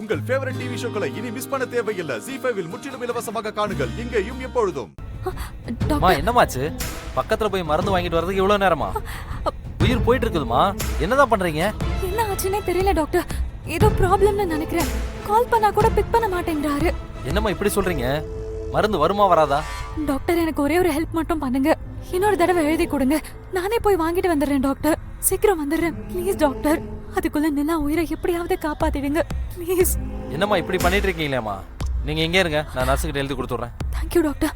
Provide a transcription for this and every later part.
உங்கள் favourite TV ஷோக்களை இனி miss பண்ண தேவையில்லை. ZEE5 இல் முற்றிலும் இலவசமாக காணுங்கள். இங்கேயும் எப்பொழுதும். அம்மா என்னமாச்சு? பக்கத்துல போய் மருந்து வாங்கிட்டு வரதுக்கு இவ்வளவு நேரமா? உயிர் போயிட்டு இருக்குதுமா, என்னதான் பண்றீங்க? என்ன ஆச்சுன்னே தெரியல டாக்டர். ஏதோ ப்ராப்ளம்னு நினைக்கிறேன். கால் பண்ணா கூட பிக் பண்ண மாட்டேங்கிறாரு. என்னம்மா இப்படி சொல்றீங்க? மருந்து வருமா வராதா? டாக்டர் எனக்கு ஒரே ஒரு ஹெல்ப் மட்டும் பண்ணுங்க. இன்னொரு தடவை எழுதி கொடுங்க. நானே போய் வாங்கிட்டு வந்துடுறேன் டாக்டர். சீக்கிரம் வந்துடுறேன் ப்ளீஸ் டாக்டர். அதுக்குள்ள நிலா உயிரை எப்படியாவது காப்பாத்திடுங்க ப்ளீஸ். என்னம்மா இப்படி பண்ணிட்டு இருக்கீங்களேம்மா? நீங்க எங்கே இருங்க, நான் நர்ஸுக்கிட்ட எழுதி கொடுத்துட்றேன். Thank you doctor.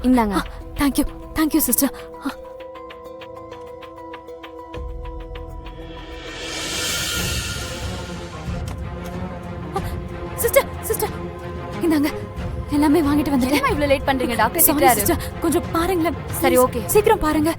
இந்தாங்க. Thank you thank you sister. Sister sister இந்தாங்க, எல்லாமே வாங்கிட்டு வந்துட்டேன். என்னம்மா இவ்ளோ லேட் பண்றீங்க? டாக்டர் Sorry திட்டுறாரு. sister, கொஞ்சம் பாருங்களேன். சரி, please. okay. சீக்கிரம் பாருங்க.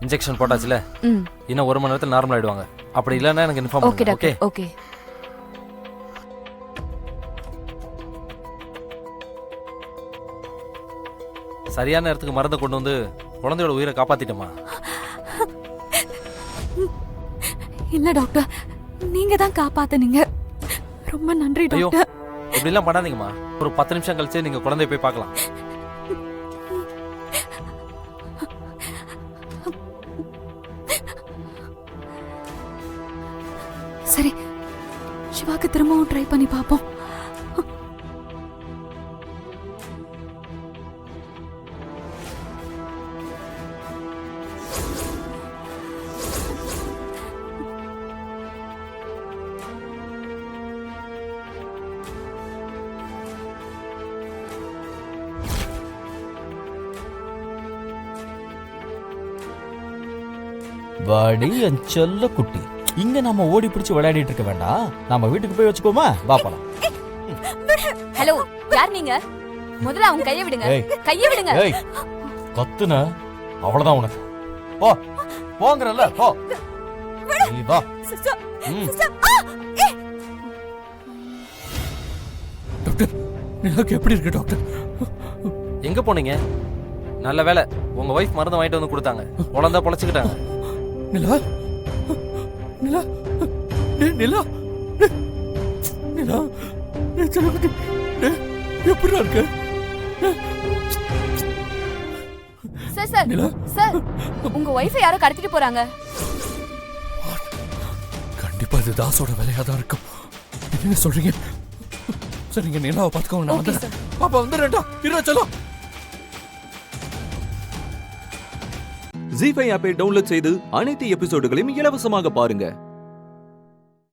இன்ஜெக்ஷன் போட்டாச்சுல, இன்னும் 1 மணி நேரத்தில் நார்மல் ஆயிடுவாங்க. அப்படி இல்லைன்னா எனக்கு இன்ஃபார்ம் ஓகே பண்ணுங்க. டாக்டர். ஓகே. சரியான நேரத்துக்கு மருந்து கொண்டு வந்து குழந்தையோட உயிரை காப்பாத்திட்டோமா? இல்ல டாக்டர், நீங்க தான் காப்பாத்துனீங்க. ரொம்ப நன்றி ஐயோ, டாக்டர். இப்படிலாம் பண்ணாதீங்கம்மா. ஒரு 10 நிமிஷம் கழிச்சு நீங்க குழந்தைய போய் பார்க்கலாம். சரி, சிவாக்கு திரும்பவும் ட்ரை பண்ணி பார்ப்போம். வாடி என் செல்ல குட்டி, இங்க நாம ஓடி பிடிச்சு விளையாடிட்டு இருக்க வேண்டாம். நாம வீட்டுக்கு போய் வச்சுக்கோமா? வா போலாம். ஹலோ, யார் நீங்க? முதல்ல அவங்க கையை விடுங்க. ஏய். கையை விடுங்க. ஏய், கத்துன அவ்வளவுதான் உனக்கு. போ போங்கறல, போ. நீ வா. சிஸ்டர் ம். சிஸ்டர் டாக்டர், நிலாக்கு எப்படி இருக்கு டாக்டர்? எங்க போனீங்க? நல்ல வேலை, உங்க வைஃப் மருந்து வாங்கிட்டு வந்து கொடுத்தாங்க. குழந்தை பொழைச்சுக்கிட்டாங்க. நிலா, நிலா, டேய் நிலா, டேய் நிலா, டேய் செல்லக்குட்டி, டேய் எப்படிடா இருக்க? சார் சார் நிலா. சார், உங்க ஒய்ஃபை யாரோ கடத்திட்டு போறாங்க. கண்டிப்பா இது தாஸோட வேலையா தான் இருக்கும். என்ன சொல்றீங்க? சரிங்க, நிலாவை பார்த்துக்கோங்க. நான் ஓகே வந்துடுறேன். பாப்பா வந்துடுறேன்டா. இருடா செல்லம். ZEE5 ஆப்பை டவுன்லோட் செய்து அனைத்து எபிசோடுகளையும் இலவசமாக பாருங்க.